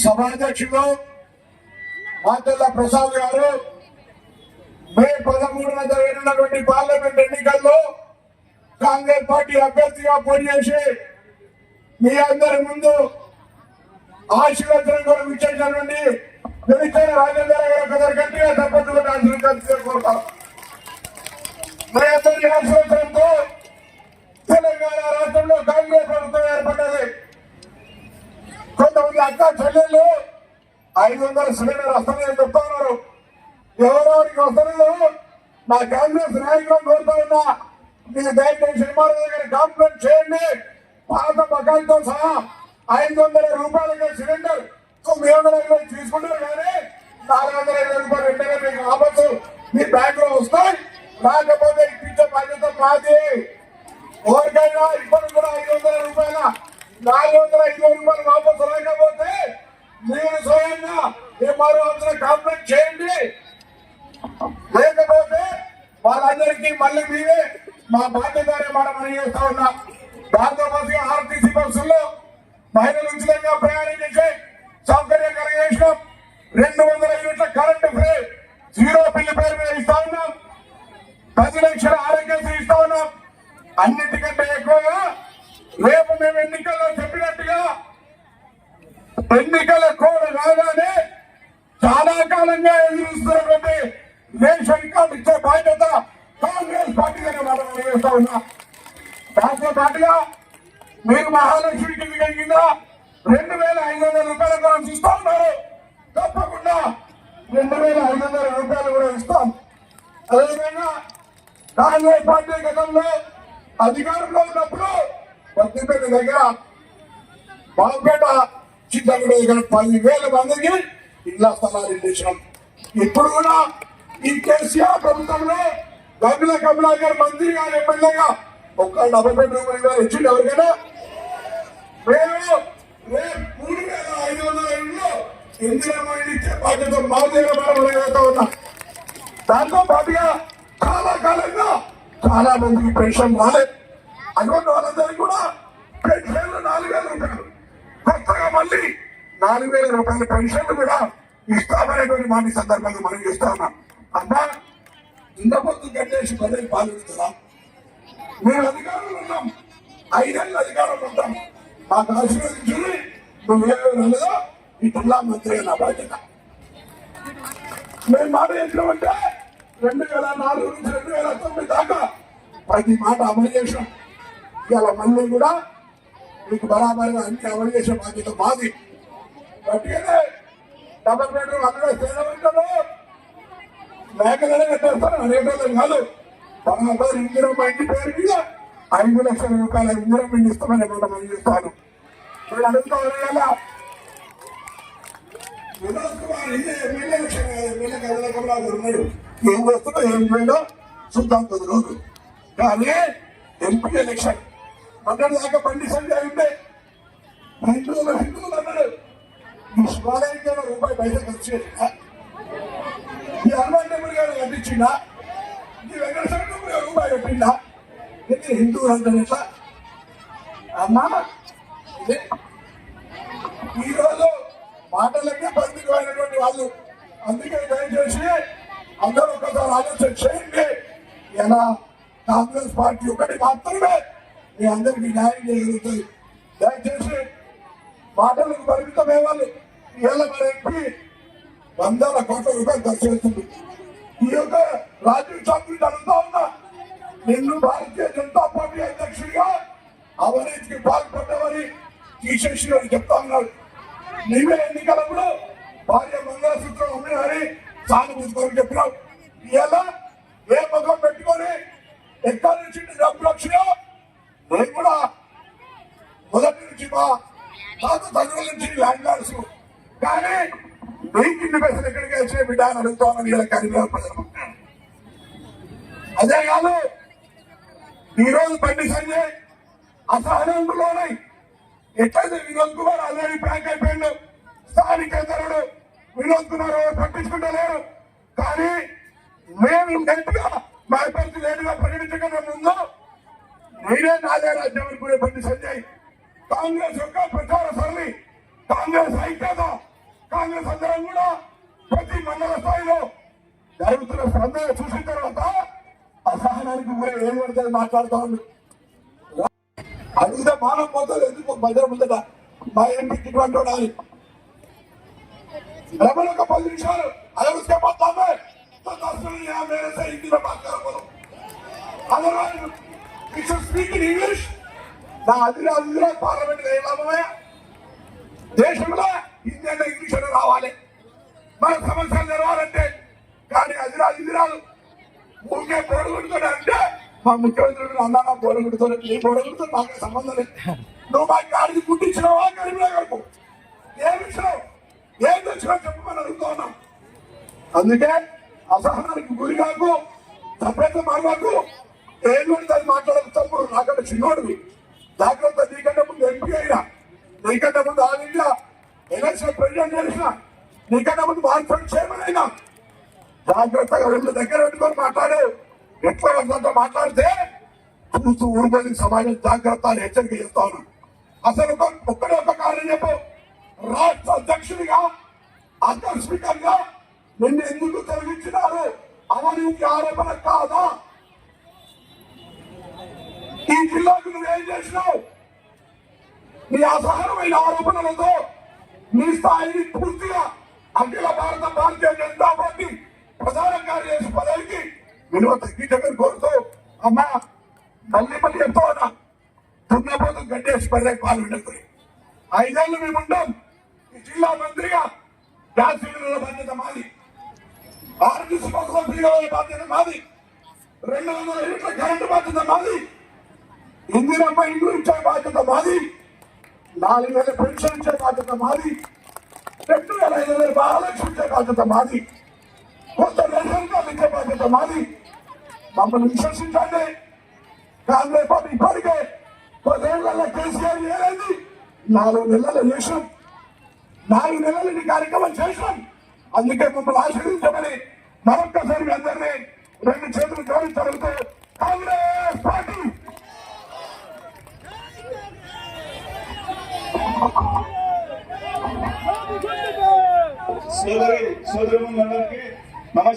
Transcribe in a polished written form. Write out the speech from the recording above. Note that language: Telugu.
సభాధ్యక్షులు మాతెల్ల ప్రసాద్ గారు మే 13న జరిగినటువంటి పార్లమెంట్ ఎన్నికల్లో కాంగ్రెస్ పార్టీ అభ్యర్థిగా పోటీ చేసి మీ అందరి ముందు ఆశీర్వచనం కొరకు ఇచ్చేసినటువంటి మినిస్టర్ రాజేంద్ర గారు గట్టిగా తప్పకుండా ఆశీర్వదించాలని కోరుతాం. మీ అందరి ఆశీర్వచనంతో తెలంగాణ రాష్ట్రంలో కాంగ్రెస్ ప్రభుత్వం ఏర్పడ్డది. కొంతమంది అక్క చెల్లెళ్ళు 500 సిలిండర్ వస్తాయని చెప్తా ఉన్నారు. ఎవరికి వస్తలేదు నా కాంగ్రెస్ నాయకులను కోరుతా ఉన్నా, మీరు దయచేసి ఎంఆర్ఓ దగ్గర కంప్లైంట్ చేయండి. పాత బకాయితో సహా 500 రూపాయలకి సిలిండర్ 920 తీసుకుంటారు, కానీ 420 రూపాయలు వెంటనే మీకు ఆపచ్చు మీ బ్యాంక్ లో వస్తాయి. రాకపోతే ఇప్పించే బాధ్యత మాది. ఎవరికైనా ఇప్పుడు కూడా 500 రూపాయల 405 రూపాయలు వాపసు రాకపోతే మీరు స్వయంగా ఎంఆర్ఓ ఆఫీసులో కంప్లైంట్ చేయండి. లేకపోతే వాళ్ళందరికీ మళ్ళీ మీరే మా బాధ్యతనే మనం చేస్తా ఉన్నాం. దాంతో పాటుగా ఆర్టీసీ బస్సుల్లో మహిళలు ఉచితంగా ప్రయాణం చేసే సౌకర్యం కలిగేసినాం. 200 యూనిట్ల కరెంటు ఫ్రీ 0 బిల్లు పేరు మీద ఇస్తా ఉన్నాం. 10 లక్షల ఆరోగ్యశ్రీ ఇస్తా ఉన్నాం. అన్నిటికంటే ఎక్కువగా రేపు మేము ఎన్నికల్లో చెప్పినట్టుగా ఎన్నికల కోడ్ రాగానే చాలా కాలంగా ఎదురుస్తున్నటువంటి రేషన్ కార్డు ఇచ్చే బాధ్యత కాంగ్రెస్ పార్టీగానే మనం చేస్తా ఉన్నా. దాంతో పాటుగా మీరు మహాలక్ష్మి కింద 2500 రూపాయల కూడా ఇస్తా ఉన్నారు. తప్పకుండా 2500 రూపాయలు కూడా ఇస్తాం. అదేవిధంగా కాంగ్రెస్ పార్టీ గతంలో అధికారంలో ఉన్నప్పుడు వద్దిపేట దగ్గర బాగుపేట చిత్తగూడ దగ్గర 10,000 మందికి ఇళ్ల స్థలాలు ఇచ్చాం. ఇప్పుడు కూడా ఈ కేసీఆర్ ప్రభుత్వంలో గంగుల కమలాకర్ మంత్రి గారు ఎమ్మెల్యేగా ఒక్క 70 బెడ్రూమ్ ఇచ్చింది ఎవరికైనా? మేము 3,500 ఇంట్లో ఇందిరమ్మ ఇచ్చే బాధ్యత మా దగ్గర ఉన్నా. దాంతో పాటుగా చాలా కాలంగా చాలా మందికి పెన్షన్ రాలేదు. అటువంటి వాళ్ళందరికీ కూడా పెన్షన్లు 4,000 రూపాయలు, కొత్తగా మళ్ళీ 4,000 రూపాయల పెన్షన్లు కూడా ఇస్తామనేటువంటి మాట సందర్భంగా మనం చేస్తా ఉన్నాం. అమ్మా, ఇంత పొద్దు కట్టేసి పదవి పాలిస్తారా? మేము అధికారంలో ఉన్నాం, 5 ఏళ్ళు అధికారంలో ఉంటాం. మాకు ఆశీర్వదించి నువ్వేదో ఇట్లా మంత్రి నా బాధ్యత. మేము మాట ఏంటంటే 2004 నుంచి 2009 దాకా ప్రతి మాట అమలు చేసాం. ఇవాళ మళ్ళీ కూడా మీకు బరాబరిగా అన్ని అమలు చేసే బాధ్యత మాది. గట్టిగానే 70 బెడ్రూమ్ అందులో స్థిరమంటారు, మేకలనే కట్టేస్తారు అనేటోళ్ళని కాదు. బరాబర్ ఇందిరమ్మ ఇంటి పేరు మీద 5 లక్షల రూపాయల ఇందిరమ్మ ఇస్తామని మాట మనం చేస్తాను. మీరు అడుగుతా వినోద్ కుమార్ ఎమ్మెల్యే ఉన్నాడు, ఏం చేస్తున్నా ఏం చేయడో చూద్దాం 10 రోజులు. కానీ ఎంపీ ఎలక్షన్ మొన్నటి దాకా బండి సంజయ్ ఉండే హిందువులు అన్నాడు. ఈ శివాలయంలో రూపాయి పైసలు ఖర్చు చేసిందా? ఈ హనుమాన్ టెంపుల్ గారు కట్టించిందా? ఈ వెంకటేశ్వర టెంపుల్ గారు రూపాయి పెట్టిందా? ఇది హిందువులు అంటే ఎట్లా అమ్మా? ఈరోజు మాటలకే పరిమితమైనటువంటి వాళ్ళు. అందుకే దయచేసి అందరూ ఒకసారి ఆలోచన చేయండి. ఎలా కాంగ్రెస్ పార్టీ ఒకటి మాత్రమే మీ అందరికీ న్యాయం చేయగలుగుతుంది. దయచేసి మాటలకు పరిమితమే వాళ్ళు. ఇవాళ మన ఎంపీ 100 కోట్ల రూపాయలు ఖర్చు చేస్తుంది. ఈ యొక్క రాజీవ్ చౌదరి అడుగుతా ఉన్నా, నిన్ను భారతీయ జనతా పార్టీ అధ్యక్షుడిగా అవినీతికి పాల్పడ్డవని తీసేసి చెప్తా ఉన్నాడు. నీవే ఎన్నికలప్పుడు భార్య మంగళసూత్రం అమ్మినని సానుభూతి చెప్పినావు. ఇలా ఏ ముఖం పెట్టుకొని ఎక్కడి నుంచి డబ్బులు వచ్చినా నేను కూడా మొదటి నుంచి మా తాత తల్లుల నుంచి ల్యాండ్ లార్డ్స్, కానీ నీకు ఇన్ని పైసలు ఎక్కడికి వచ్చే బిడ్డ అని అడుగుతామని ఇలా కరీంనగర్ ప్రజలు. అదే కాదు, ఈరోజు బండి సంజయ్ అసహనంలోనే ఎట్లయితే వినోద్ కుమార్ ఆల్రెడీ బ్యాంక్ అయిపోయిండు, స్థానికేతరుడు వినోద్ కుమార్ పట్టించుకుంటలేరు. కానీ మేము గట్టిగా మా అభ్యర్థి లేటుగా ప్రకటించకుండా ముందు నేనే నాదే రాజ్యం అనుకునే బండి సంజయ్ కాంగ్రెస్ యొక్క ప్రచార సరళి కాంగ్రెస్ ఐక్యత, కాంగ్రెస్ అందరం కూడా ప్రతి మండల స్థాయిలో జరుగుతున్న స్పందన చూసిన తర్వాత అసహనానికి ఏం పడుతుంది మాట్లాడుతా ఉంది. అడిగితే మానం పోతుంది. ఎందుకు భద్ర ముందట మా ఎంపీకి ఇటువంటి ఉండాలి. रमन का 10 निमिषाल अगर उसके बाद दाम है तो 10 मिनट यहाँ मेरे से हिंदी में बात करो बोलो. Otherwise you should speak in English. ना अदिरा पार्लियामेंट का लाभమే దేశంలో హిందీ అంటే ఇంగ్లీష్ అనే రావాలి. మన సమస్యలు జరగాలంటే కానీ అదిరాలు ఊరికే పోడగొడుతాడు అంటే మా ముఖ్యమంత్రి అన్నా పోడగొడుతాడు. నీ పోడగొడుతూ నాకు సంబంధం లేదు. నువ్వు మా గాడికి గుట్టించినావా గడిపినా గడుపు ఏమి ఇచ్చినావు ఏం తెచ్చినా చెప్పమని అడుగుతా ఉన్నాం. అందుకే అసహనానికి గురి కాకు, తప్పేత మాకు ఏం పడితే అది మాట్లాడదు. తప్పుడు నాకంటే చిన్నోడివి జాగ్రత్త. నీకంటే ముందు ఎంపీ అయినా, నీకంటే ముందు ఆల్ ఇండియా ఎలక్షన్ ప్రెసిడెంట్ చేసిన, నీకంటే ముందు మార్కెట్ చైర్మన్ అయినా జాగ్రత్తగా రెండు దగ్గర పెట్టుకొని మాట్లాడు. ఎట్లా వాళ్ళంతా మాట్లాడితే చూస్తూ ఊరుకొని సమాజం జాగ్రత్త అని హెచ్చరిక చేస్తా ఉన్నాం. అసలు ఒక్కడే ఒక కారణం చెప్పు. రాష్ట్ర అధ్యక్షుడిగా ఆకస్మికంగా నిన్ను ఎందుకు తొలగించినారు? అవినీతి ఆరోపణ కాదా? ఈ జిల్లాకు నువ్వేం చేసినావు? నీ అసహనమైన ఆరోపణలతో నీ స్థాయిని పూర్తిగా అఖిల భారతీయ జనతా పార్టీ ప్రధాన కార్యదర్శి పదవికి విలువ తగ్గించమని కోరుతూ అమ్మా మళ్ళీ చెప్తా ఉన్నా. దున్నపోతు గడ్డేసి పదవికి పాల్గొంటుంది. 5 ఏళ్ళు మేము ఉంటాం. ఈ జిల్లా మంత్రిగా గ్యాస్ సిలిండర్ల బాధ్యత మాది, ఆర్టీసీ బస్సుల ఫ్రీగా బాధ్యత మాది, 200 యూనిట్ల కరెంటు బాధ్యత మాది, ఇందిరమ్మ ఇండ్లు ఇచ్చే బాధ్యత మాది, 4000 పెన్షన్ ఇచ్చే బాధ్యత మాది, 2500 మహాలక్ష్మి ఇచ్చే బాధ్యత మాది, కొత్త రేషన్ కార్డు ఇచ్చే బాధ్యత మాది. మమ్మల్ని విశ్వసించండి. కాంగ్రెస్ పార్టీ ఇప్పటికే 10 ఏళ్లలో కేసీఆర్ ఏదైంది 4 నెలలు చేసాం. 4 నెలలు ఈ కార్యక్రమం చేసాం. అందుకే మమ్మల్ని ఆశీర్వదించమని మరొక్కసారి మీ అందరినీ 2 చేతులు జోడించడంతో కాంగ్రెస్ పార్టీ సోదరి సోదరులందరికీ నమస్కారం.